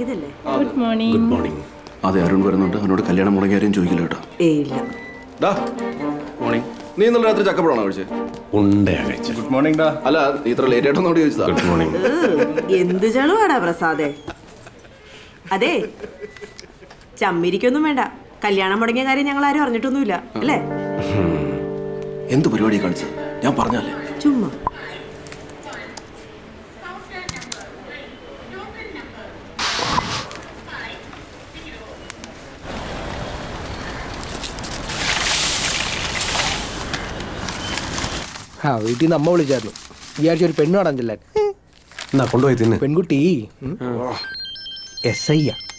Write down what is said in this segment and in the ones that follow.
ഇതല്ലേ? Good morning. Good morning. അതെ, അരുൺ വരുന്നുണ്ട്. അവനോട് കല്യാണം മുടങ്ങിയ കാര്യം ചോദിക്കില്ല കേട്ടോ. ഇല്ല. മോർണിംഗ്. നീ ഇന്നലെ രാത്രി ചക്കപ്പഴാണോ കഴിച്ചത്? ഉണ്ടയാ കഴിച്ചത്. ഗുഡ് മോർണിംഗ് ഡാ. അല്ല, നീ ഇത്ര ലേറ്റ് ആയിട്ടൊന്നും ചോദിച്ചതാ. Good morning. എന്ത് ചളുവാടാ പ്രസാദേ. അതെ, ചമ്മിരിക്കൊന്നും വേണ്ട. കല്യാണം മുടങ്ങിയ കാര്യം ഞങ്ങൾ ആരും അറിഞ്ഞിട്ടൊന്നുമില്ല അല്ലേ? എന്ത് പരിപാടി കാണിച്ചത്? ഞാൻ പറഞ്ഞല്ലേ. ചുമ്മാ. വീട്ടിൽ നിന്ന് അമ്മ വിളിച്ചായിരുന്നു. വിചാരിച്ച ഒരു പെണ്ണ് കാണാൻ ചെല്ലാൻ. എന്നാ കൊണ്ടുപോയി തിന്ന്. പെൺകുട്ടി SI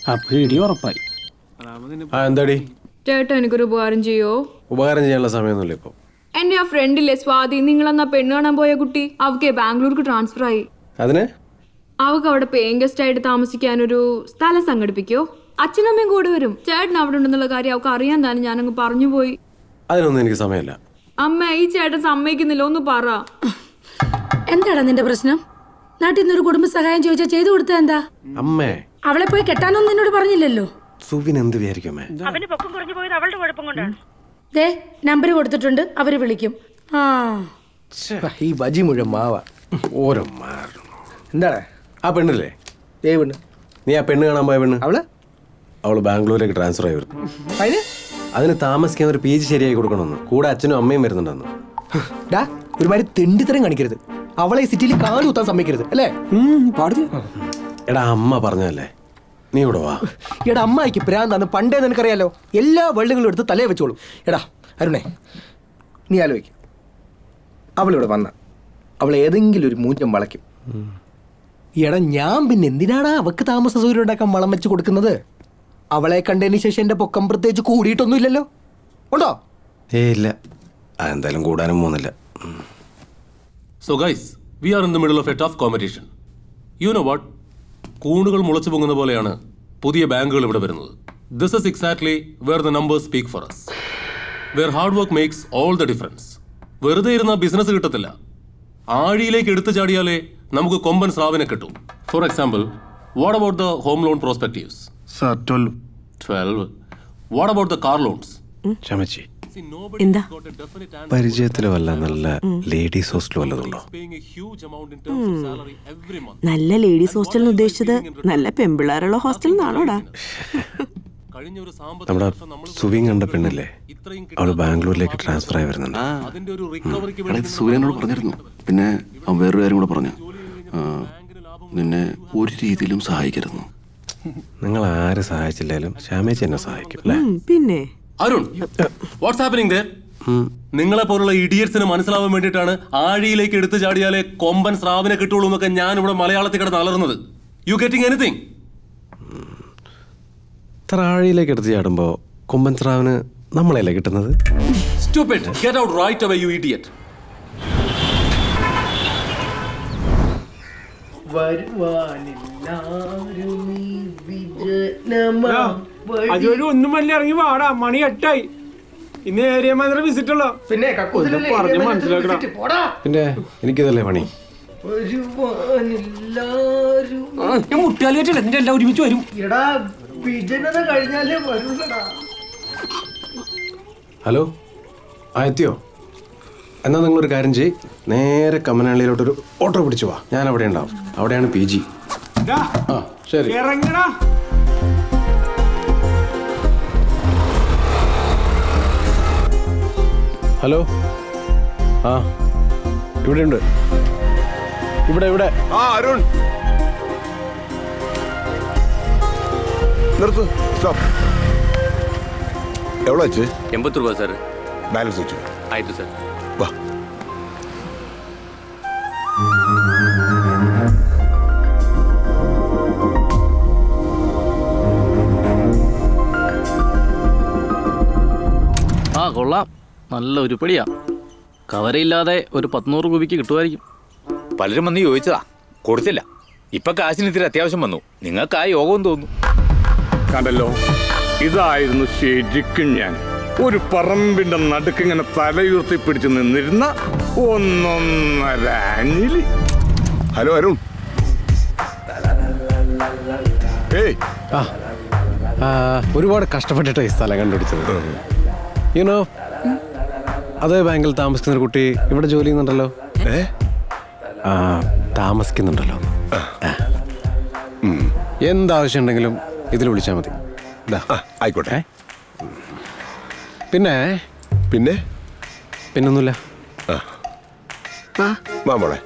ആ പേടി ഉറപ്പായി. എന്താടി ചേട്ടാ എനിക്കൊരു ഉപകാരം ചെയ്യോ? ഉപകാരം ചെയ്യാനുള്ള സമയമൊന്നുമില്ല ഇപ്പൊ. എന്റെ ആ ഫ്രണ്ടില്ലേ സ്വാതി, നിങ്ങളന്നാ പെണ്ണ് കാണാൻ പോയ കുട്ടി, അവക്ക് ബാംഗ്ലൂർക്ക് ട്രാൻസ്ഫർ ആയി. അതിന് അവക്ക് അവിടെ പേയിങ് ഗസ്റ്റ് ആയിട്ട് താമസിക്കാനൊരു സ്ഥലം സംഘടിപ്പിക്കോ? അച്ഛനും അമ്മയും കൂടെ വരും. ചേട്ടൻ അവിടെ ഉണ്ടെന്നുള്ള കാര്യം അവക്ക് അറിയാൻ തന്നെ ഞാനങ്ങ് പറഞ്ഞു പോയി. അതിനൊന്നും എനിക്ക് സമയമില്ല. അമ്മ, ഈ ചേട്ടൻ സമ്മതിക്കുന്നില്ല, ഒന്ന് പറ. എന്താടാ നിന്റെ പ്രശ്നം? നാട്ടിൽ നിന്നൊരു കുടുംബ സഹായം ചോദിച്ചാൽ ചെയ്തു കൊടുത്താ എന്താ? അമ്മേ, അവളെ പോയി കെട്ടാനൊന്നും നിന്നോട് പറഞ്ഞില്ലല്ലോ. സുവിൻ എന്ത് വിചാരിക്കും അമ്മേ? ദേ നമ്പർ കൊടുത്തിട്ടുണ്ട്, അവര് വിളിക്കും. ആ ഈ ബജി മുഴുവൻ മാവ. ഓരോ മാറും. എന്താണ് ആ പെണ്ണില്ലേ? ഏ പെണ്ണ്? നീ ആ പെണ്ണ് കാണാൻ പോയ പെണ്ണ് അവള് ബാംഗ്ലൂരിലേക്ക് ട്രാൻസ്ഫർ ആയി വരുന്നു. അതിന് അതിന് താമസിക്കാൻ ഒരു PG ശരിയായി കൊടുക്കണമെന്ന്. കൂടെ അച്ഛനും അമ്മയും വരുന്നുണ്ടെന്ന്. ഡാ ഒരുമാതിരി തെണ്ടിത്തരം കാണിക്കരുത്. അവളെ ഈ സിറ്റിയിൽ കാല് കുത്താൻ സമ്മതിക്കരുത് അല്ലേ? പാടില്ല. എടാ അമ്മ പറഞ്ഞല്ലേ, നീ ഇവിടെ വാ. എടാ അമ്മായിക്ക് പ്രാന്താന്ന് പണ്ടേ നിനക്കറിയാലോ. എല്ലാ വെള്ളുകളും എടുത്ത് തലയെ വെച്ചോളും. എടാ അരുണേ, നീ ആലോചിക്കും. അവളിവിടെ വന്ന അവൾ ഏതെങ്കിലും ഒരു മൂറ്റം വളയ്ക്കും. എടാ ഞാൻ പിന്നെ എന്തിനാടാ അവക്ക് താമസ സൗകര്യം ഉണ്ടാക്കാൻ വളം വെച്ച് കൊടുക്കുന്നത്? അവളെ കണ്ടതിന് ശേഷം എൻ്റെ പൊക്കം പ്രത്യേകിച്ച് കൂടിയിട്ടൊന്നും ഇല്ലല്ലോ. ഉണ്ടോ? ഇല്ല, അതെന്തായാലും കൂടാനും പോകുന്നില്ല. So guys, we are in the middle of a tough competition. You know what? കൂണുകൾ മുളച്ചു പൊങ്ങുന്ന പോലെയാണ് പുതിയ ബാങ്കുകൾ ഇവിടെ വരുന്നത്. This is exactly where the numbers speak for us. Where hard work makes all the difference. വെറുതെ ഇരുന്ന ബിസിനസ് കിട്ടത്തില്ല. ആഴിയിലേക്ക് എടുത്തു ചാടിയാലേ നമുക്ക് കൊമ്പൻ സ്രാവിനെ കിട്ടും. For example, what about the home loan prospectives? Sir 12. What about the car loans? ചമച്ചി, എന്താ പരിചയത്തിലോ അല്ല നല്ല ലേഡീസ് ഹോസ്റ്റലോ വല്ലതുണ്ടോ? നല്ല ലേഡീസ് ഹോസ്റ്റൽ ഉദ്ദേശിച്ചത് നല്ല പെമ്പിള്ളാരുള്ള ഹോസ്റ്റൽ എന്നാണോടാ? നമ്മുടെ സുവിൻ കണ്ട പെണ്ണില്ലേ, അവള് ബാംഗ്ലൂരിലേക്ക് ട്രാൻസ്ഫർ ആയി വരുന്നുണ്ട്. സൂര്യനോട് പറഞ്ഞിരുന്നു. പിന്നെ അവൻ വേറൊരു കാര്യം കൂടെ പറഞ്ഞു. നിന്നെ ഒരു രീതിയിലും സഹായിക്കരുന്നു. നിങ്ങൾ ആരെ സഹായിച്ചില്ലേലും ശ്യാമേച്ചി എന്നെ സഹായിക്കും അല്ലേ? പിന്നെ അരുൺ, വാട്ട്സ് ഹാപ്പനിങ് ദേർ? നിങ്ങളെ പോലുള്ള ഇഡിയറ്റ്സിന് മനസ്സിലാവാൻ വേണ്ടിയിട്ടാണ് ആഴിയിലേക്ക് എടുത്തു ചാടിയാലേ കൊമ്പൻ സ്രാവിനെ കിട്ടുള്ളൂ എന്നൊക്കെ ഞാൻ ഇവിടെ മലയാളത്തിൽ കിടന്ന് അലറുന്നത്. You getting anything? ഇത്ര ആഴിയിലേക്ക് എടുത്ത് ചാടുമ്പോ കൊമ്പൻ സ്രാവിന് നമ്മളെയല്ലേ കിട്ടുന്നത്? Stupid! Get out right away, you idiot! അതുവഴി ഒന്നും വല്ല ഇറങ്ങി വാടാ, മണി 8 ഇന്ന് ഏരിയ മാത്രം വിസിറ്റ് ഉള്ളോ. പിന്നെ പറഞ്ഞ് മനസ്സിലാക്കടാ. പിന്നെ എനിക്കിതല്ലേ പണി. മുട്ടാലി വെച്ചില്ല, എന്റെ എല്ലാം ഒരുമിച്ച് വരും. ഹലോ, എത്തിയോ? എന്നാ നിങ്ങളൊരു കാര്യം ചെയ്യ്, നേരെ കമ്മനഹള്ളിയിലോട്ടൊരു ഓട്ടോ പിടിച്ചു വാ. ഞാൻ അവിടെ ഉണ്ടാവും. അവിടെയാണ് PG. ആ ശരി. ഇറങ്ങടാ. ഹലോ, ആ ഇവിടെ ഉണ്ട്. ഇവിടെ അരുൺ നിർത്ത്. സ്റ്റോപ്പ്. എവിടെ വെച്ച്? 80 രൂപ സാർ. ബാലൻസ് വെച്ചു. ആയിട്ട് സാർ. വാ. ആ കൊള്ളാം, നല്ല ഉരുപ്പടിയാ. കവരയില്ലാതെ ഒരു 100 രൂപയ്ക്ക് കിട്ടുമായിരിക്കും. പലരും വന്ന് ചോദിച്ചതാ, കൊടുത്തില്ല. ഇപ്പൊ കാശിന് ഇത്തിരി അത്യാവശ്യം വന്നു. നിങ്ങൾക്ക് ആ യോഗം തോന്നുന്നു. കണ്ടല്ലോ, ഇതായിരുന്നു ശരിക്കും ഞാൻ. ഒരു പറമ്പിന്റെ നടുക്കിങ്ങനെ തലയുർത്തി പിടിച്ച് നിന്നിരുന്ന ഒന്നൊന്നര അഞ്ഞിലി. ഹലോ അരുൺ, ഒരുപാട് കഷ്ടപ്പെട്ടിട്ട് ഈ സ്ഥലം കണ്ടുപിടിച്ചത്. യുനോ അതേ ബാങ്കിൽ താമസിക്കുന്ന ഒരു കുട്ടി ഇവിടെ ജോലി ചെയ്യുന്നുണ്ടല്ലോ. താമസിക്കുന്നുണ്ടല്ലോ. എന്താവശ്യം ഉണ്ടെങ്കിലും ഇതിൽ വിളിച്ചാൽ മതി. ആയിക്കോട്ടെ. പിന്നെ പിന്നെ പിന്നൊന്നുമില്ല. വാ മോളെ.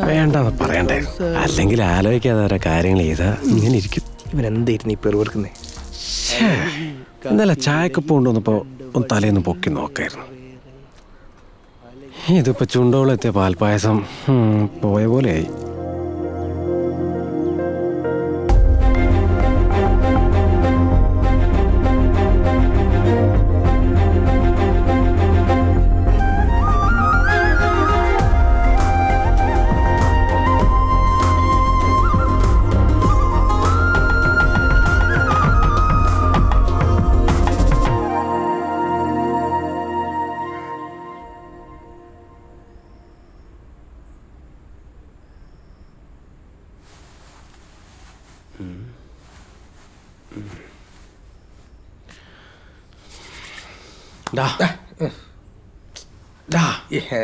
വേണ്ടെന്ന് പറയണ്ടേ, അല്ലെങ്കിൽ ആലോചിക്കാതെ ഓരോ കാര്യങ്ങൾ ചെയ്താ ഇങ്ങനെ ഇരിക്കും. ഇവനെന്തായിരുന്നു ഈ പെറുവർക്കുന്നേ? ഇന്നലെ ചായക്കപ്പ് കൊണ്ടുവന്നപ്പോ ഒന്ന് തലേന്ന് പൊക്കി നോക്കായിരുന്നു. ഇതിപ്പോ ചുണ്ടോളെത്തിയ പാൽപ്പായസം പോയ പോലെയായി.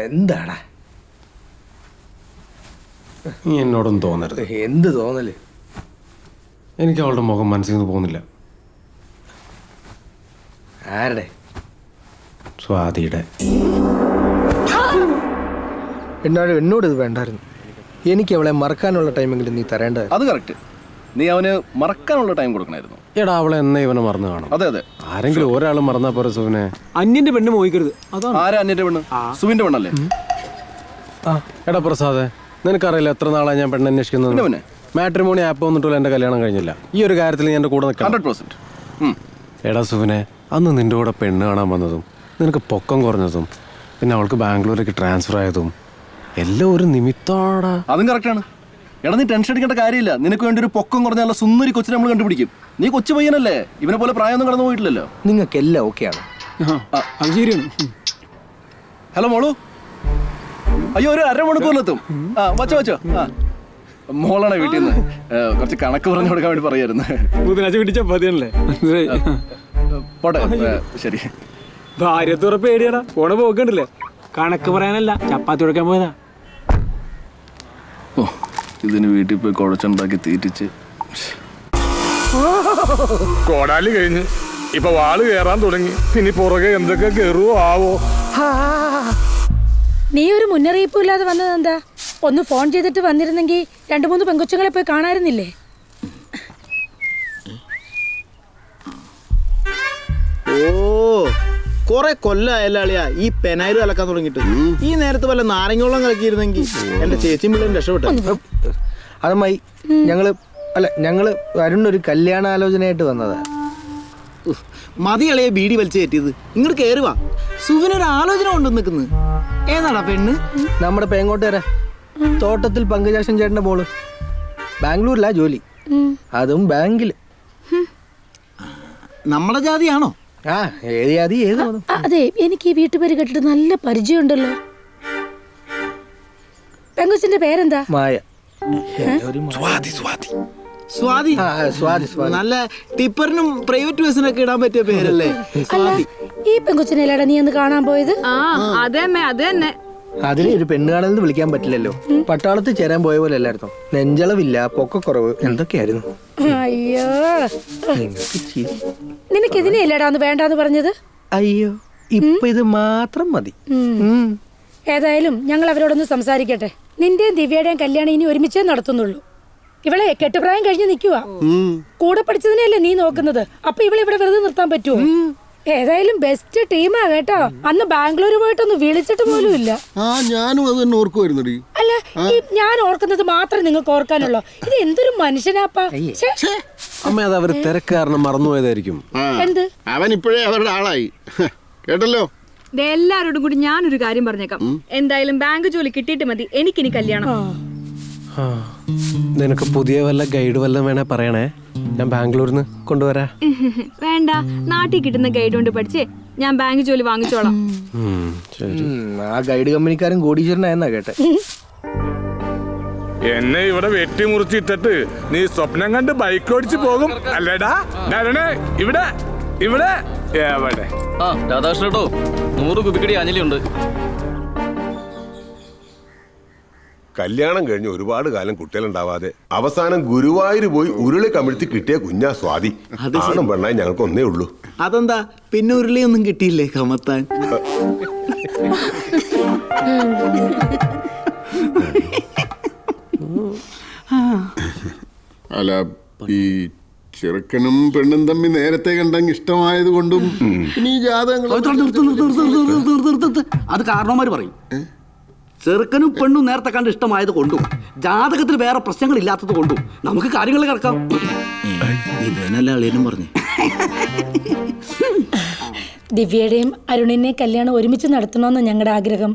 എന്താടാ നീ എന്നോടൊന്നും തോന്നരുത്. എന്ത് തോന്നല്? എനിക്ക് അവളുടെ മുഖം മനസ്സിൽ നിന്ന് പോകുന്നില്ല. ആരുടെ? സ്വാതിയുടെ. എന്നോട് ഇത് വേണ്ടായിരുന്നു. എനിക്ക് അവളെ മറക്കാനുള്ള ടൈമെങ്കിലും നീ തരേണ്ടത്. അത് കറക്റ്റ്. നീ അവന് മറക്കാനുള്ള ടൈം കൊടുക്കണമായിരുന്നു. എടാ അവളെ എന്നെ ഇവനെ മറന്നു കാണും. അതെ അതെ. ആരെങ്കിലും ഒരാൾ മറന്നാ പോരെ സുവിനെ. അന്യന്റെ പെണ്ണ് മോഹിക്കരുത്. അതാണ്. ആരാ അന്യന്റെ പെണ്ണ്? സുവിന്റെ പെണ്ണല്ലേ? എടാ പ്രസാദേ, നിനക്കറിയില്ല എത്ര നാളായി ഞാൻ പെണ്ണ് അന്വേഷിക്കുന്നത്. മാട്രിമോണി ആപ്പ് വന്നിട്ടുള്ള എൻ്റെ കല്യാണം കഴിഞ്ഞില്ല. ഈ ഒരു കാര്യത്തിൽ ഞാൻ എൻ്റെ കൂടെ നിൽക്കാം. 100%. എടാ സുവിനെ, അന്ന് നിന്റെ കൂടെ പെണ്ണ് കാണാൻ വന്നതും നിനക്ക് പൊക്കം കുറഞ്ഞതും പിന്നെ അവൾക്ക് ബാംഗ്ലൂരേക്ക് ട്രാൻസ്ഫർ ആയതും എല്ലാം ഒരു നിമിത്തോടാ. അതും കറക്റ്റാണ്. എടാ നീ ടെൻഷൻ അടിക്കേണ്ട കാര്യമില്ല. നിനക്ക് വേണ്ടി ഒരു പൊക്കം കുറഞ്ഞ സുന്ദരി കൊച്ചിനെ നമ്മൾ കണ്ടുപിടിക്കും. നീ കൊച്ചു പയ്യനല്ലേ, ഇവനെ പോലെ പ്രായമൊന്നും കടന്നു പോയിട്ടില്ലല്ലോ. നിങ്ങൾക്ക് എല്ലാം ഓക്കെയാണ്. അത് ശരിയാണ്. ഹലോ മോളു. അയ്യോ, ഒരു അരമണിക്കൂറിലെത്തും. വച്ചോ. മോളാണ് വീട്ടിൽ നിന്ന് കുറച്ച് കണക്ക് പറഞ്ഞു കൊടുക്കാൻ വേണ്ടി പറയായിരുന്നു. ബുധനാഴ്ച വീട്ടിൽ ചപ്പാത്തിയാണല്ലേ? പോട്ടെ, ശരി. ഭാര്യത്തോറെ പേടിയാടാ. പോണ പോക്കണ്ടല്ലേ? കണക്ക് പറയാനല്ല, ചപ്പാത്തി കൊടുക്കാൻ പോയതാ. ഓ, ഇതിന് വീട്ടിൽ പോയി കുഴച്ചുണ്ടാക്കി തീറ്റിച്ച് കോടാലി കഴിഞ്ഞ് ഇപ്പൊ വാള് കയറാൻ തുടങ്ങി. ഇനി പുറകെ എന്തൊക്കെ കയറുവോ ആവോ. നീ ഒരു മുന്നറിയിപ്പും ഇല്ലാതെ വന്നത് എന്താ? ഒന്ന് ഫോൺ ചെയ്തിട്ട് വന്നിരുന്നെങ്കിൽ 2-3 പെങ്കൊച്ചുങ്ങളെ പോയി കാണാറുന്നില്ലേ? ഓ, കൊറേ കൊല്ലായല്ലാളിയാ ഈ പെനായിരം കലക്കാൻ തുടങ്ങിട്ട്. ഈ നേരത്തെ വല്ല നാരങ്ങോളം കലക്കിയിരുന്നെങ്കിൽ എന്റെ ചേച്ചിയും പിള്ളേരും രക്ഷപ്പെട്ടു. അതുമായി ഞങ്ങള് അരുണൊരു കല്യാണാലോചനയായിട്ട് വന്നതാ. മതിയളയെ ബീഡി വലിച്ചു കയറ്റിയത്. ഇങ്ങോട്ട് കയറുവാ. സുവിനൊരു ആലോചന കൊണ്ടു നിൽക്കുന്നത്. ഏതാടാ പെണ്ണ്? നമ്മുടെ പേങ്ങോട്ടുകാരാ. തോട്ടത്തിൽ പങ്കജാശൻ ചേട്ടന്റെ മോള്. ബാംഗ്ലൂരിലാ ജോലി, അതും ബാങ്കില്. നമ്മുടെ ജാതിയാണോ? ഏത് ജാതി ഏത്? അതെ, എനിക്ക് ഈ വീട്ടുപേര് കേട്ടിട്ട് നല്ല പരിചയമുണ്ടല്ലോ. പെങ്കൊച്ചിന്റെ പേരെന്താ? മായ. സ്വാതി. നല്ല ടിപ്പറിനും പ്രൈവറ്റ് ബസ്സിനൊക്കെ ഇടാൻ പറ്റിയ പേരല്ലേ സ്വാതി. ഈ പെങ്കൊച്ചിനെല്ലാടാ നീ ഒന്ന് കാണാൻ പോയത്? അത് തന്നെ. അതിനെ ഒരു പെണ്ണ് കാണലെന്ന് വിളിക്കാൻ പറ്റില്ലല്ലോ. പട്ടാളത്തിൽ ചേരാൻ പോയ പോലെ അല്ലായിരുന്നു. നെഞ്ചളവില്ല, പൊക്കക്കുറവ്, എന്തൊക്കെയായിരുന്നു. അയ്യോ, നിനക്ക് ഇതിനെയല്ലേടാ ഒന്ന് വേണ്ടാന്ന് പറഞ്ഞത്? അയ്യോ, ഇപ്പൊ ഇത് മാത്രം മതി. ഏതായാലും ഞങ്ങൾ അവരോടൊന്ന് സംസാരിക്കട്ടെ. നിന്റെയും ദിവ്യയുടെയും കല്യാണം ഇനി ഒരുമിച്ചേ നടത്തുന്നുള്ളൂ. ഇവളെ കെട്ടുപ്രായം കഴിഞ്ഞ് നിൽക്കുക. കൂടെ പഠിച്ചതിനെയല്ലേ നീ നോക്കുന്നത്. അപ്പൊ ഇവളെ ഇവിടെ വെറുതെ നിർത്താൻ പറ്റുമോ? ഏതായാലും ബെസ്റ്റ് ടീമാ കേട്ടോ. അന്ന് ബാംഗ്ലൂർ പോയിട്ടൊന്ന് വിളിച്ചിട്ട് പോലും ഇല്ല. ഞാനും അത് തന്നെ ഓർക്കുമായിരുന്നു. അല്ല, ഞാൻ ഓർക്കുന്നത് മാത്രം നിങ്ങൾക്ക് ഓർക്കാനുള്ളൂ. ഇത് എന്തൊരു മനുഷ്യനാപ്പാ. അമ്മ, അത് അവര് തിരക്ക് കാരണം മറന്നുപോയതായിരിക്കും. എന്ത്? അവൻ ഇപ്പോഴേ അവരുടെ ആളായി കേട്ടല്ലോ. എല്ലാരോടും കൂടി ഞാനൊരു കാര്യം പറഞ്ഞേക്കാം. എന്തായാലും ബാങ്ക് ജോലി കിട്ടിയിട്ട് മതി എനിക്കിനി കല്യാണം. നിനക്ക് പുതിയ വല്ല ഗൈഡ് വല്ലതും വേണേ പറയണേ, ഞാൻ ബാംഗ്ലൂരിൽ നിന്ന് കൊണ്ടുവരാ. വേണ്ട, നാട്ടിൽ കിട്ടുന്ന ഗൈഡ് കൊണ്ട് പഠിച്ച് ഞാൻ ബാങ്ക് ജോലി വാങ്ങിച്ചോളാം. ആ ഗൈഡ് കമ്പനിക്കാരൻ കോടീശ്വരനായെന്നാ കേട്ടെ. എന്നെ ഇവിടെ വെട്ടിമുറിച്ചിട്ടിട്ട് നീ സ്വപ്നം കണ്ട് ബൈക്ക് ഓടിച്ച് പോകും അല്ലേടാ? ഇവിടെ ഇവിടെ എവിടെ? ആ രാധാകൃഷ്ണ കേട്ടോ, 100 കുബിക്കടി അഞ്ഞലിയുണ്ട്. കല്യാണം കഴിഞ്ഞ് ഒരുപാട് കാലം കുട്ടികളുണ്ടാവാതെ അവസാനം ഗുരുവായൂർ പോയി ഉരുളി കമിഴ്ത്തി കിട്ടിയ കുഞ്ഞാ സ്വാതി. ആണും പെണ്ണായി ഞങ്ങൾക്ക് ഒന്നേ ഉള്ളൂ. അതെന്താ പിന്നെ ഉരുളിയൊന്നും കിട്ടിയില്ലേ കമത്താൻ? അല്ല, ഈ ചെറുക്കനും പെണ്ണും തമ്മിൽ നേരത്തെ കണ്ടെങ്കിൽ ഇഷ്ടമായത് കൊണ്ടും ഇനി ജാതകങ്ങൾ അത് കാരണവന്മാര് പറയും. ചെറുക്കനും പെണ്ണും നേരത്തെ കണ്ട് ഇഷ്ടമായത് കൊണ്ടും ജാതകത്തിൽ വേറെ പ്രശ്നങ്ങൾ ഇല്ലാത്തത് കൊണ്ടും നമുക്ക് കാര്യങ്ങൾ കിടക്കാം. ഇതന്നല്ല അളിയനും പറഞ്ഞു. ദിവ്യയുടെയും അരുണിനെയും കല്യാണം ഒരുമിച്ച് നടത്തണമെന്ന് ഞങ്ങളുടെ ആഗ്രഹം.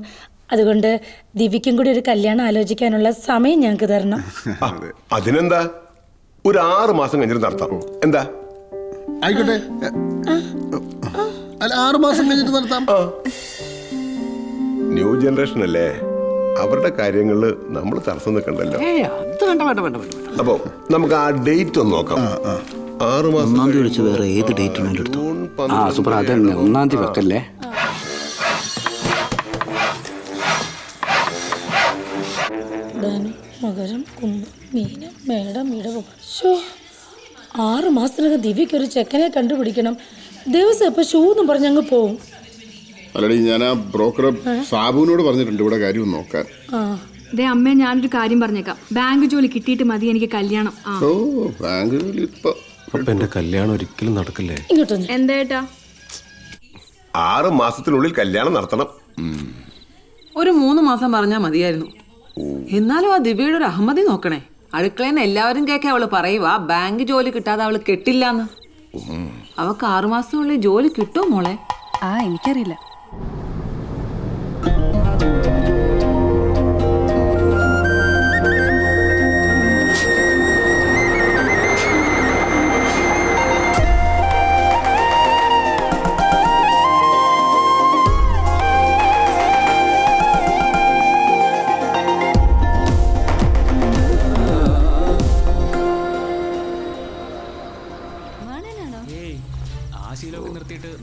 അതുകൊണ്ട് ദിവ്യയ്ക്കും കൂടി ഒരു കല്യാണം ആലോചിക്കാനുള്ള സമയം ഞങ്ങൾക്ക് തരണം. അതിനെന്താ, ഒരു 6 മാസം കഴിഞ്ഞിട്ട് നടത്താം. എന്താ? ആയിക്കോട്ടെ. അല്ല, 6 മാസം കഴിഞ്ഞിട്ട് നടത്താം. ന്യൂ ജനറേഷൻ അല്ലേ, അവരുടെ കാര്യങ്ങളില് നമ്മൾ തടസ്സം നിൽക്കണ്ടല്ലോ. അപ്പൊ നമുക്ക് ആ ഡേറ്റ് ഒന്ന് നോക്കാം. 6 മാസം വിളിച്ച് വേറെ ഏത് ഡേറ്റ് വേണമെങ്കിലും എടുത്തു. സൂപ്പർ, അതന്നെ 1-ാം തീയതി വെക്കല്ലേ. മകരം, കുംഭം, മീനം, മേടം, ഇടവം. 6 മാസത്തിനകം ദിവ്യയ്ക്ക് ഒരു ചെക്കനെ കണ്ടുപിടിക്കണം. ദിവസം ഇപ്പൊ ഷൂ എന്നും പറഞ്ഞ് അങ്ങ് പോവും. അല്ലടി, ഞാൻ ആ ബ്രോക്കർ സാബുവിനോട് പറഞ്ഞിട്ടുണ്ട് ഇവിടെ കാര്യം നോക്കാൻ. അമ്മേ, ഞാനൊരു കാര്യം പറഞ്ഞേക്കാം. ബാങ്ക് ജോലി കിട്ടിയിട്ട് മതി എനിക്ക് കല്യാണം. ഓ, ബാങ്ക് ജോലി ഇപ്പൊ എന്റെ കല്യാണം ഒരിക്കലും നടക്കില്ലേ? എന്തേട്ടാ? 6 മാസത്തിനുള്ളിൽ കല്യാണം നടത്തണം. ഒരു 3 മാസം പറഞ്ഞാൽ മതിയായിരുന്നു. എന്നാലും ആ ദിവ്യയുടെ ഒരു അഹമ്മതി നോക്കണേ. അടുക്കളേന്ന് എല്ലാവരും കേൾക്കാൻ അവള് പറയുക ബാങ്ക് ജോലി കിട്ടാതെ അവള് കെട്ടില്ലാന്ന്. അവക്ക് 6 മാസത്തിനുള്ളിൽ ജോലി കിട്ടുമോ മോളെ? എനിക്കറിയില്ല.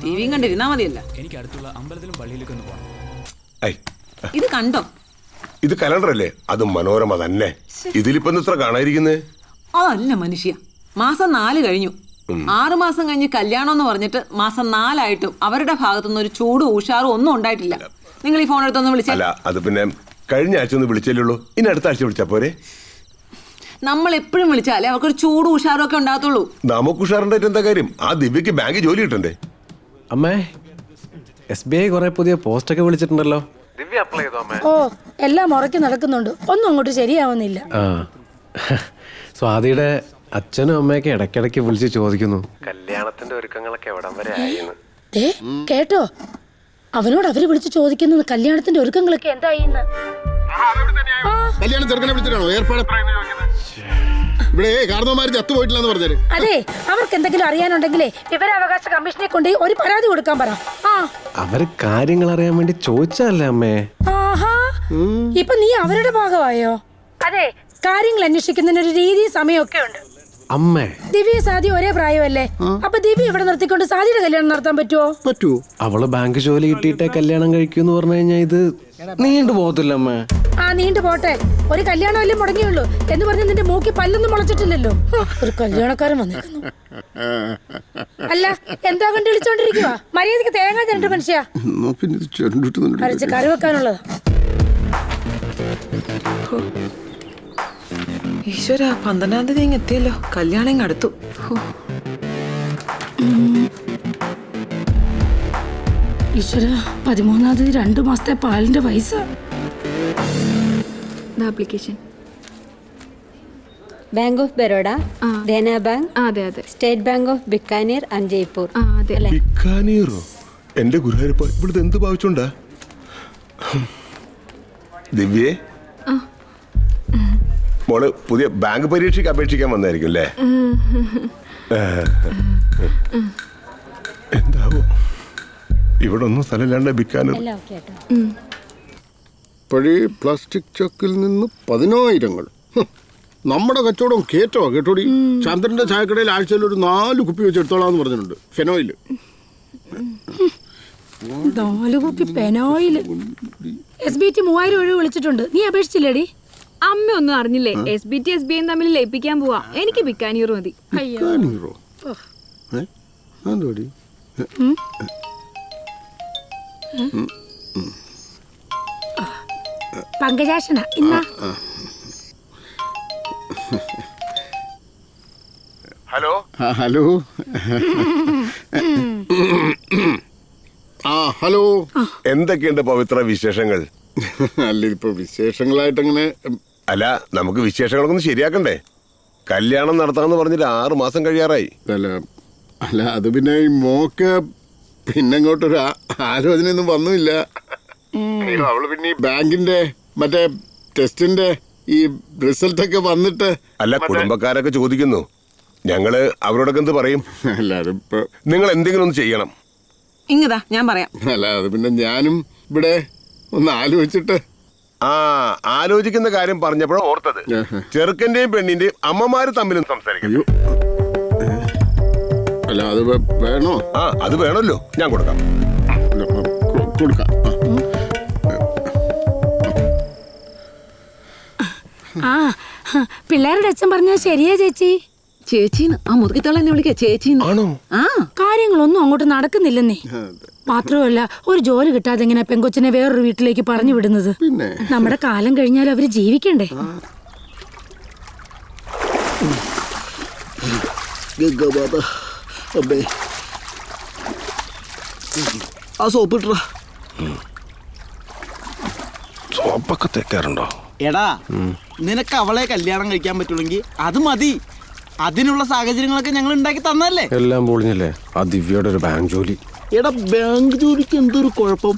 ടിവിയും കണ്ടിരുന്നാ മതിയല്ല. എനിക്ക് അടുത്തുള്ള അമ്പലത്തിലും പള്ളിയിലേക്ക് ഒന്ന് പോകണം. ഇത് കണ്ടോ? ഇത് കലണ്ടർ അല്ലേ? അത് മനോരമ തന്നെ. ഇതിലിപ്പോ ഇത്ര കാണാതിരിക്കുന്നേ? അതല്ല മനുഷ്യ, മാസം 4 കഴിഞ്ഞു. 6 മാസം കഴിഞ്ഞ് കല്യാണം എന്ന് പറഞ്ഞിട്ട് മാസം 4 ആയിട്ടും അവരുടെ ഭാഗത്തുനിന്ന് ഒരു ചൂടും ഉഷാറും ഒന്നും ഉണ്ടായിട്ടില്ല. നിങ്ങൾ ഈ ഫോൺ എടുത്തൊന്ന് വിളിച്ചാൽ. അല്ല, അത് പിന്നെ കഴിഞ്ഞ ആഴ്ച ഒന്ന് വിളിച്ചല്ലേ ഉള്ളൂ. ഇനി അടുത്ത ആഴ്ച വിളിച്ചാ പോരെ? നമ്മൾ എപ്പോഴും വിളിച്ചാലേ അവർക്കൊരു ചൂടും ഉഷാറും ഒക്കെ ഉണ്ടാകത്തുള്ളൂ. നമുക്ക് ഉഷാറുണ്ടായിട്ട് എന്താ കാര്യം? ആ ദിവ്യക്ക് ബാങ്ക് ജോലി കിട്ടണ്ടേ? അമ്മേ, SBI കുറെ പുതിയ പോസ്റ്റൊക്കെ വിളിച്ചിട്ടുണ്ടല്ലോ. ഓ, എല്ലാം മുറയ്ക്ക് നടക്കുന്നുണ്ട്. ഒന്നും അങ്ങോട്ട് ശരിയാവുന്നില്ല. സ്വാതിയുടെ അച്ഛനും അമ്മയൊക്കെ ഇടയ്ക്കിടയ്ക്ക് വിളിച്ച് ചോദിക്കുന്നു കല്യാണത്തിന്റെ ഒരുക്കങ്ങളൊക്കെ എവിടം വരെ ആയിന്ന്. കേട്ടോ, അവനോട് അവര് വിളിച്ച് ചോദിക്കുന്നത് കല്യാണത്തിന്റെ ഒരുക്കങ്ങളൊക്കെ എന്തായിന്ന്. കല്യാണം ചെറുക്കനെ വിളിച്ചിട്ടാണോ ഏർപ്പാട്? ഇവിടെ കാരണവന്മാര് ചത്തുപോയിട്ടില്ലെന്ന് പറഞ്ഞത്. അതെ, അവർക്ക് എന്തെങ്കിലും അറിയാനുണ്ടെങ്കിലേ വിവരാവകാശ കമ്മീഷനെ കൊണ്ട് ഒരു പരാതി കൊടുക്കാൻ പറ. അവര് കാര്യങ്ങൾ അറിയാൻ വേണ്ടി ചോദിച്ചല്ലേ അമ്മേ. ആഹാ, ഇപ്പൊ നീ അവരുടെ ഭാഗമായോ? അതെ, കാര്യങ്ങൾ അന്വേഷിക്കുന്നതിന് ഒരു രീതി സമയമൊക്കെ ഉണ്ട്. അമ്മേ, ദിവ്യ സാദി ഒരേ പ്രായമല്ലേ? അപ്പൊ ദിവ്യ ഇവിടെ നിർത്തിക്കൊണ്ട് സാദിയുടെ കല്യാണം നടത്താൻ പറ്റുമോ? അവള് ബാങ്ക് ജോലി കിട്ടിയിട്ടേ കല്യാണം കഴിക്കൂന്ന് പറഞ്ഞു കഴിഞ്ഞാൽ ഇത് നീണ്ടു പോകത്തില്ല അമ്മേ. നീണ്ടു പോട്ടെ, ഒരു കല്യാണമല്ലേ മുടങ്ങിയുള്ളൂ എന്ന് പറഞ്ഞ് നിന്റെ മൂക്കി പല്ലൊന്നും മുളച്ചിട്ടില്ലല്ലോ. ഒരു കല്യാണക്കാരൻ വന്നിരിക്കുന്നു. അല്ല, എന്താ കണ്ടു വിളിച്ചോണ്ടിരിക്കുക? മര്യാദക്ക് തേങ്ങ തരണ്ട മനുഷ്യ. അരച്ച് കറി വെക്കാനുള്ളതാ. ഈശ്വര, 12-ാം തീയതി എത്തിയല്ലോ. കല്യാണം ഇങ്ങ് അടുത്തു. ഈശ്വര, 13-ാം തീയതി 2 മാസത്തെ പാലിന്റെ പൈസ. Application. Bank of Baroda, Dena bank, state bank of Bikaner and Jaipur. ബിക്കാനീറോ? എന്റെ ഗുരുവായൂരപ്പ, ഇവിടുത്തെ എന്ത് മോള് പുതിയ ബാങ്ക് പരീക്ഷയ്ക്ക് അപേക്ഷിക്കാൻ വന്നായിരിക്കും അല്ലേ? എന്താവോ ഇവിടെ ഒന്നും സ്ഥലമില്ലാണ്ട് വിൽക്കാനും. പഴയ പ്ലാസ്റ്റിക് ചക്കിൽ നിന്ന് 10,000. നമ്മുടെ കച്ചവടം കേറ്റോ കേട്ടോടി. ചന്ദ്രന്റെ ചായക്കടയിൽ ആഴ്ചയിൽ ഒരു 4 കുപ്പി വെച്ച് എടുത്തോളാന്ന് പറഞ്ഞിട്ടുണ്ട്. ഫെനോയിൽ 4 കുപ്പി പെനോയിൽ. SBT 3000 ഒഴിവ് വിളിച്ചിട്ടുണ്ട്. നീ അപേക്ഷിച്ചില്ലേടി? അമ്മ ഒന്നും അറിഞ്ഞില്ലേ? SBT SBI തമ്മിൽ ലയിപ്പിക്കാൻ പോവാ. എനിക്ക് ബിക്കാനീർ മതി. പങ്കജാശന ഇന്നാ. Hello hello hello. എന്തൊക്കെയുണ്ട് പവിത്ര വിശേഷങ്ങൾ? അല്ല ഇപ്പൊ വിശേഷങ്ങളായിട്ടങ്ങനെ അല്ല, നമുക്ക് വിശേഷങ്ങളൊക്കെ ശരിയാക്കണ്ടേ? കല്യാണം നടത്താന്ന് പറഞ്ഞിട്ട് 6 മാസം കഴിയാറായി. അല്ല അത് പിന്നെ ഈ മോക്ക് പിന്നങ്ങോട്ടൊരു ആലോചനയൊന്നും വന്നില്ല. അവള് പിന്നെ ഈ ബാങ്കിന്റെ മറ്റേ ടെസ്റ്റിന്റെ ഈ റിസൾട്ടൊക്കെ വന്നിട്ട്. അല്ല, കുടുംബക്കാരൊക്കെ ചോദിക്കുന്നു. ഞങ്ങള് അവരോടൊക്കെ എന്ത് പറയും? എല്ലാരും നിങ്ങൾ എന്തെങ്കിലും ഒന്ന് ചെയ്യണം. ഇങ്ങതാ ഞാൻ പറയാം. അല്ല അത് പിന്നെ ഞാനും ഇവിടെ ഒന്ന് ആലോചിച്ചിട്ട്. ആലോചിക്കുന്ന കാര്യം പറഞ്ഞപ്പോഴാണ് ഓർത്തത്. ചെറുക്കന്റെയും പെണ്ണിന്റെയും അമ്മമാര് തമ്മിലും സംസാരിക്കും. അല്ല അത് വേണോ? അത് വേണമല്ലോ, ഞാൻ കൊടുക്കാം. കൊടുക്കാം. പിള്ളേരുടെ അച്ഛൻ പറഞ്ഞത് ശരിയാ ചേച്ചി. ചേച്ചീന്ന് ആ മുറുകിത്തോളം എന്നെ വിളിക്കാ ചേച്ചീന്ന്. കാര്യങ്ങളൊന്നും അങ്ങോട്ട് നടക്കുന്നില്ലെന്നേ. മാത്രമല്ല ഒരു ജോലി കിട്ടാതെ എങ്ങനെ പെങ്കൊച്ചിനെ വേറൊരു വീട്ടിലേക്ക് പറഞ്ഞു വിടുന്നത്? നമ്മുടെ കാലം കഴിഞ്ഞാൽ അവര് ജീവിക്കണ്ടേ? ആ സോപ്പ് ഇട്ടാ. സോപ്പൊക്കെ തേക്കാറുണ്ടോ? എടാ, നിനക്ക് അവളെ കല്യാണം കഴിക്കാൻ പറ്റുമെങ്കിൽ അത് മതി. അതിനുള്ള സാഹചര്യങ്ങളൊക്കെ ഞങ്ങൾ ഉണ്ടാക്കി തന്നല്ലേ. എല്ലാം പൊളിഞ്ഞല്ലേ? ആ ദിവ്യയുടെ ഒരു ബാങ്ക് ജോലി. എടാ, ബാങ്ക് ജോലിക്ക് എന്തൊരു കുഴപ്പം?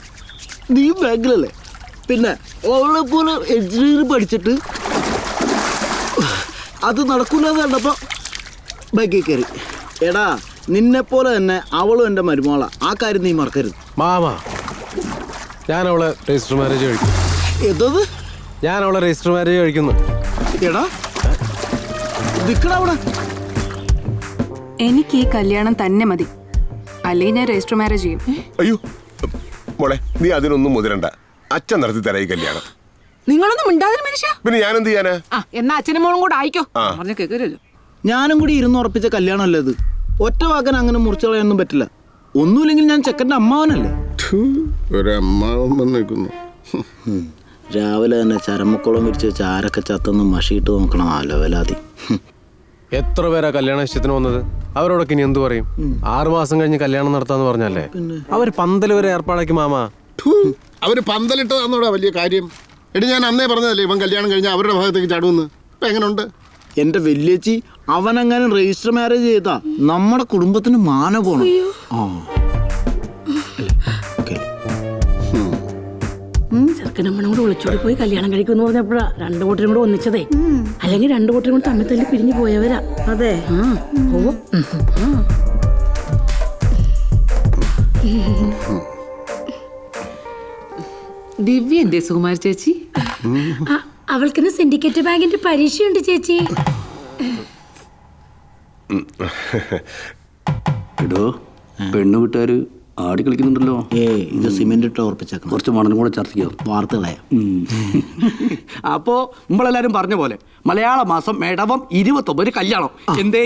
നീ ബാങ്കിലല്ലേ? പിന്നെ അവളെ പോലെ എഞ്ചിനീയറിംഗ് പഠിച്ചിട്ട് അത് നടക്കൂലെന്ന് കണ്ടപ്പോ ബാങ്കിൽ കയറി. എടാ, നിന്നെ പോലെ തന്നെ അവളും എൻ്റെ മരുമോളാ. ആ കാര്യം നീ മറക്കരുത്. മാമാ, ഞാൻ അവളെ രജിസ്റ്റർ മാരേജ് കഴിക്കും. എന്തത്? ഞാൻ അവളെ രജിസ്റ്റർ മാരേജ് കഴിക്കുന്നു. എടാ നിക്കടാ. എനിക്ക് ഈ കല്യാണം തന്നെ മതി, അല്ലെങ്കിൽ ഞാൻ രജിസ്റ്റർ മാരേജ് ചെയ്യും. അയ്യോ മോളെ, നീ അതിനൊന്നും മുതിരണ്ട. അച്ഛൻ നടത്തി തരാം ഈ കല്യാണം. നിങ്ങളൊന്നും മിണ്ടാതിന് മനുഷ്യ. പിന്നെ ഞാൻ എന്ത് ചെയ്യാനാ? എന്നാ അച്ഛനും മോളും കൂടെ ആയിക്കോ. പറഞ്ഞ കേൾക്കരുല്ലോ. ഞാനും കൂടി ഇരുന്ന് ഉറപ്പിച്ച കല്യാണമല്ലേ ഇത്. ഒറ്റ വാക്കൻ അങ്ങനെ മുറിച്ചു കളയാനൊന്നും പറ്റില്ല. ഒന്നുമില്ലെങ്കിൽ ഞാൻ ചെക്കൻ്റെ അമ്മാവനല്ലേ. ഒരമ്മാവൻ വന്നേക്കുന്നു. രാവിലെ തന്നെ ചരമക്കുളം വിരിച്ച് ചാരൊക്കെ ചത്തൊന്ന് മഷിയിട്ട് നോക്കണം. ആലോവലാതി. എത്ര പേരാ കല്യാണ ഇഷ്ടത്തിന് വന്നത്? അവരോടൊക്കെ ഇനി എന്ത് പറയും? 6 മാസം കഴിഞ്ഞ് കല്യാണം നടത്താന്ന് പറഞ്ഞല്ലേ? അവര് പന്തൽ വരെ ഏർപ്പാടാക്കി മാമാ. അവര് പന്തലിട്ടതാന്നോടാ വലിയ കാര്യം. എടി, ഞാൻ അന്നേ പറഞ്ഞതല്ലേ ഇവൻ കല്യാണം കഴിഞ്ഞാൽ അവരുടെ ഭാഗത്തേക്ക് ചാടുമെന്ന്. ഇപ്പൊ എങ്ങനെയുണ്ട്? എന്റെ വല്യേച്ചി, അവനങ്ങനെ രജിസ്റ്റർ മാരേജ് ചെയ്താ നമ്മുടെ കുടുംബത്തിന് മാന പോണം. ചെറുക്കനമ്മനും കൂടെ വിളിച്ചോടി പോയി കല്യാണം കഴിക്കുമെന്ന് പറഞ്ഞപ്പോഴാ 2 കൂട്ടരും കൂടെ ഒന്നിച്ചതേ. അല്ലെങ്കിൽ 2 കൂട്ടരും കൂടെ തമ്മിൽ തല്ലി പിരിഞ്ഞു പോയവരാ. അതെ. ദിവ്യ എന്തേ സുകുമാരി ചേച്ചി? അവൾക്കിന്ന് സിൻഡിക്കേറ്റ് ബാങ്കിന്റെ പരീക്ഷയുണ്ട് ചേച്ചി. എടോ, പെണ്ണു വീട്ടുകാര് ആടി കളിക്കുന്നുണ്ടല്ലോ. ഇത് സിമെന്റ് ഇട്ട് ഉറപ്പിച്ചേക്കണം. കുറച്ച് മണലും കൂടെ ചർച്ചയ്ക്കോ വാർത്തകളെ. അപ്പോ നമ്മളെല്ലാരും പറഞ്ഞ പോലെ മലയാള മാസം മേടവം 29 കല്യാണം. എന്തേ?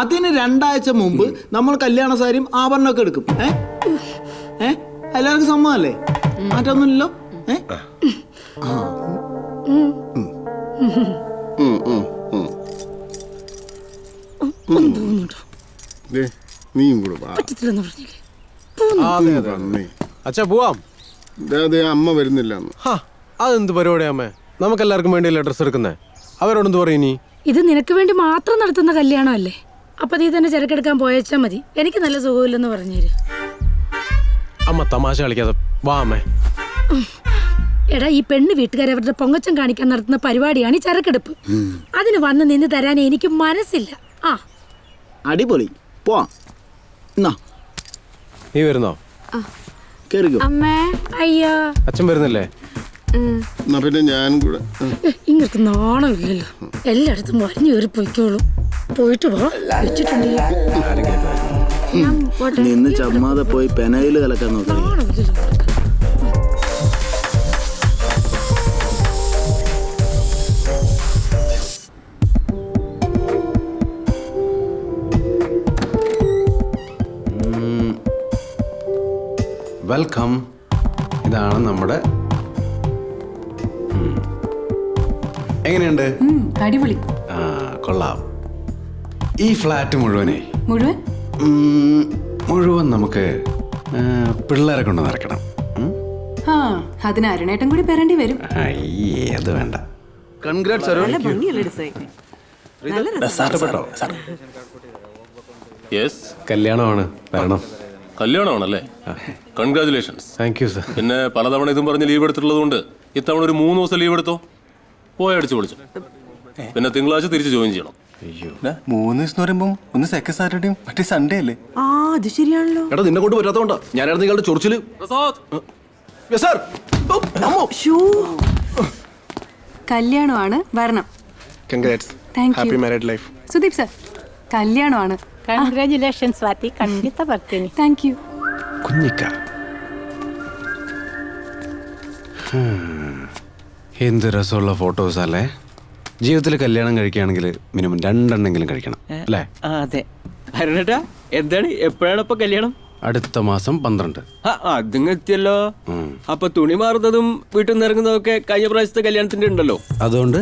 അതിന് 2 ആഴ്ച മുമ്പ് നമ്മൾ കല്യാണ സാരിയും ആഭരണമൊക്കെ എടുക്കും. എല്ലാവർക്കും സമ്മതല്ലേ? മാറ്റൊന്നുമില്ലല്ലോ. നീയും കൂടെ അച്ഛാ പോവാം. അമ്മ വരുന്നില്ല. അതെന്ത് പരിപാടിയാ അമ്മേ? നമുക്കെല്ലാവർക്കും വേണ്ടിയല്ലേ ഡ്രസ് എടുക്കുന്നേ. അവരോടെന്ത് പറയും? ഇനി ഇത് നിനക്ക് വേണ്ടി മാത്രം നടത്തുന്ന കല്യാണമല്ലേ? അപ്പൊ നീ തന്നെ ചെറുക്കെടുക്കാൻ പോയച്ചാ മതി. എനിക്ക് നല്ല സുഖമില്ലെന്ന് പറഞ്ഞേര്. അമ്മ തമാശ കളിക്കാതെ വാ അമ്മേ. എടാ ഈ പെണ്ണ് വീട്ടുകാരെ അവരുടെ പൊങ്ങച്ചം കാണിക്കാൻ നടത്തുന്ന പരിപാടിയാണ് ഈ ചരക്കെടുപ്പ്. അതിന് വന്ന് നിന്ന് തരാൻ എനിക്ക് മനസ്സില്ല. ആ അടിപൊളി പോവാം. എന്നാ നീ വരുന്നോ? കേറിക്കോ. അമ്മേ. അയ്യോ അച്ഛൻ വരുന്നില്ലേ? എന്നാ പിന്നെ ഞാൻ കൂടെ. ഇങ്ങക്ക് നാണമില്ലല്ലോ. എല്ലായിടത്തും വലിഞ്ഞു കയറി പോയിക്കോളൂ. പോയിട്ട് പോ. നിന്ന് ചമ്മാതെ പോയി പെനയിൽ കലക്കാൻ നോക്കി. വെൽക്കം. ഇതാണ് നമ്മുടെ. എങ്ങനെയുണ്ട്? അടിപൊളി. ആ കൊള്ളാം. ഈ ഫ്ലാറ്റ് മുഴുവൻ നമുക്ക് പിള്ളേരെ കൊണ്ട് നടക്കണം. ആ അതിന് അരുണേട്ടൻ കൂടി പെരേണ്ടി വരും. അയ്യേ അത് വേണ്ട. കല്യാണമാണ്, വരണം. കല്യാണമാണല്ലേ? കൺഗ്രാചുലേഷൻസ്. Thank you sir. പിന്നെ പലതവണ ഇതും പറഞ്ഞ് ലീവ് എടുത്തിട്ടുള്ളത് കൊണ്ട് ഇത്തവണ ഒരു 3 ദിവസം ലീവ് എടുത്തോ. പോയി അടിച്ചു പൊളിച്ചു. പിന്നെ തിങ്കളാഴ്ച തിരിച്ച് ജോയിൻ ചെയ്യണം. 3 ദിവസം പറയുമ്പോൾ ഒന്ന് സെക്കൻഡ് സാറ്റർഡേയും മറ്റേ സൺഡേ അല്ലേ? ആ അത് ശരിയാണല്ലോ. എടാ നിന്നെ കൊണ്ട് പറ്റാത്തോണ്ടാ. ഞാനായിരുന്നു നിങ്ങളുടെ ചൊറിച്ചില്. കല്യാണമാണ്, വരണം. Congrats. Thank you. Happy married life. Sudeep sir, കല്യാണമാണ്. കൺഗ്രാറ്റുലേഷൻസ് സ്വാതി. ಖಂಡಿತ ಬರ್ತೀನಿ. Thank you. കുഞ്ഞിക്ക എന്ത് രസമുള്ള ഫോട്ടോസ് അല്ലേ? ജീവിതത്തിൽ കല്യാണം കഴിക്കുകയാണെങ്കിൽ മിനിമം 2 എണ്ണെങ്കിലും കഴിക്കണം അല്ലേ? അതെ. അരുണേട്ടാ എന്താണ്, എപ്പോഴാണ് ഇപ്പൊ കല്യാണം? അടുത്ത മാസം 12. അതിങ്ങ് എത്തിയല്ലോ. അപ്പൊ തുണി മാറുന്നതും വീട്ടിൽ നിന്ന് ഇറങ്ങുന്നതൊക്കെ കഴിഞ്ഞ പ്രാവശ്യത്തെ കല്യാണത്തിന്റെ ഉണ്ടല്ലോ. അതുകൊണ്ട്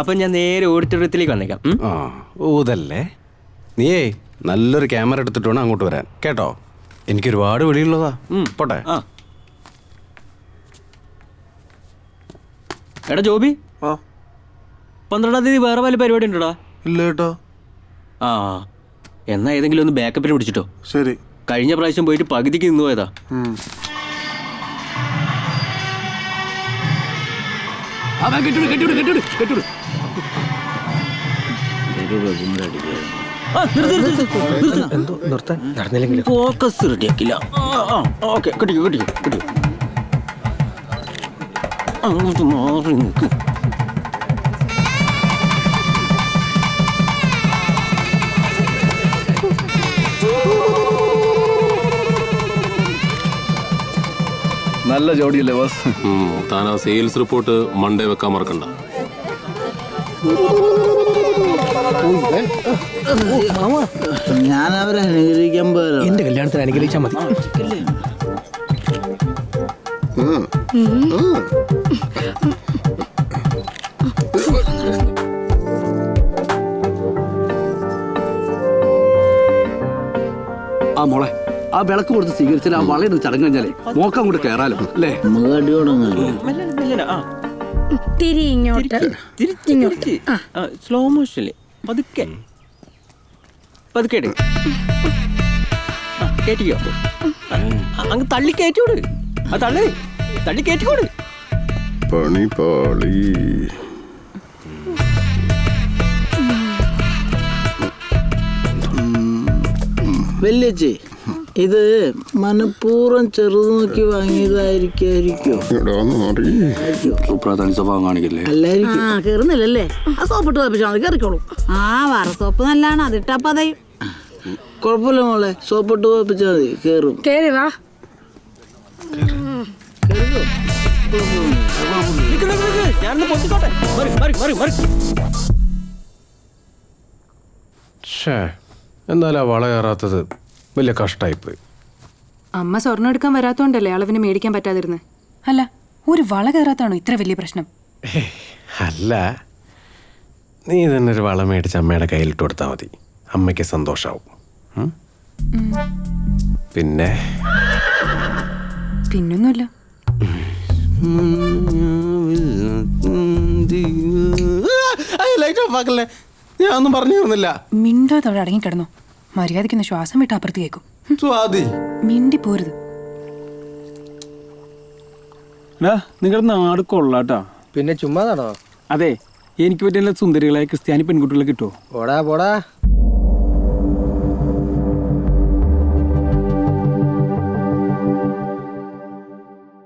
അപ്പൊ ഞാൻ നേരെ ഓഡിറ്റോറിയത്തിലേക്ക് വന്നേക്കാം. ആ ഊതല്ലേ. നീയേ നല്ലൊരു ക്യാമറ എടുത്തിട്ട് വേണം അങ്ങോട്ട് വരാൻ കേട്ടോ. എനിക്കൊരുപാട് വിളിയുള്ളതാ. പോട്ടെ. എടാ ജോബി, 12-ാം തീയതി വേറെ വല്ല പരിപാടി ഉണ്ടോടാ? ഇല്ല കേട്ടോ. ആ എന്നാ ഏതെങ്കിലും ഒന്ന് ബാക്കപ്പിന് പിടിച്ചിട്ടോ. ശരി. കഴിഞ്ഞ പ്രാവശ്യം പോയിട്ട് പകുതിക്ക് നിന്ന് പോയതാ. ഫോക്കസ് റെഡിയാക്കില്ല. ഓക്കെ കിട്ടിക്കോ കിട്ടിക്കോ കിട്ടിക്കോ. അങ്ങോട്ട് മാറി നിൽക്കും. നല്ല ജോഡിയല്ലേ ബോസ്? താൻ ആ സെയിൽസ് റിപ്പോർട്ട് മൺഡേ വെക്കാൻ മറക്കണ്ട. ഞാൻ അവരെ അനുഗ്രഹിക്കാൻ പോലെ എന്റെ കല്യാണത്തിന് അനുഗ്രഹിച്ചാൽ മതി. ആ മോളെ, ആ വിളക്ക് കൊടുത്ത് സ്വീകരിച്ചാൽ ആ വളയുടെ ചടങ്ങ് കഴിഞ്ഞാലേ മോക്കം അങ്ങോട്ട് കയറാലോ അല്ലേ? തിരി ഇങ്ങോട്ട്. സ്ലോ മോഷനില് പതുക്കെ പതുക്കെ കയറ്റിക്കോ. അങ്ങ് തള്ളി കയറ്റിയോട്. ആ തള്ളി കയറ്റിക്കോട്. പണി പാളി. വല്യച്ചി, ഇത് മനഃപൂർവ്വം ചെറുത് നോക്കി വാങ്ങിയതായിരിക്കും. സ്വഭാവം കാണിക്കില്ലേ? കേറുന്നില്ലല്ലേ? ആ സോപ്പിട്ട് വായിപ്പിച്ചാൽ മതി, കയറിക്കോളൂ. ആ വറ സോപ്പ് നല്ലതാണ്, അതിട്ടാ പതയും. കുഴപ്പമില്ല മോളെ, സോപ്പിട്ട് വായിപ്പിച്ചാൽ മതി, കേറും. കേറി വാ. എന്തായാലും ആ വള കയറാത്തത് വലിയ കഷ്ടമായിപ്പോയി. അമ്മ സ്വർണ്ണം എടുക്കാൻ വരാത്തോണ്ടല്ലേ അളവിന് മേടിക്കാൻ പറ്റാതിരുന്നത്. അല്ല, ഒരു വള കയറാത്താണോ ഇത്ര വലിയ പ്രശ്നം? അല്ല, നീ തന്നെ ഒരു വള മേടിച്ച് അമ്മയുടെ കയ്യിലിട്ട് കൊടുത്താൽ മതി. അമ്മയ്ക്ക് സന്തോഷാവും. പിന്നെ പിന്നൊന്നുമില്ല. ഞാൻ ഒന്നും പറഞ്ഞു തരുന്നില്ല. മിണ്ടാതോടെ അടങ്ങിക്കിടന്നോ. മര്യാദയ്ക്കൊന്ന് ശ്വാസം വിട്ട് അപ്പുറത്ത് കേൾക്കും. സ്വാതി മിണ്ടി പോരുത്. നിങ്ങളുടെ നാട് കൊള്ളാട്ടാ. പിന്നെ ചുമ്മാതാണോ? അതെ, എനിക്ക് പറ്റിയ സുന്ദരികളായ ക്രിസ്ത്യാനി പെൺകുട്ടികളെ കിട്ടുമോ? പോടാ പോടാ.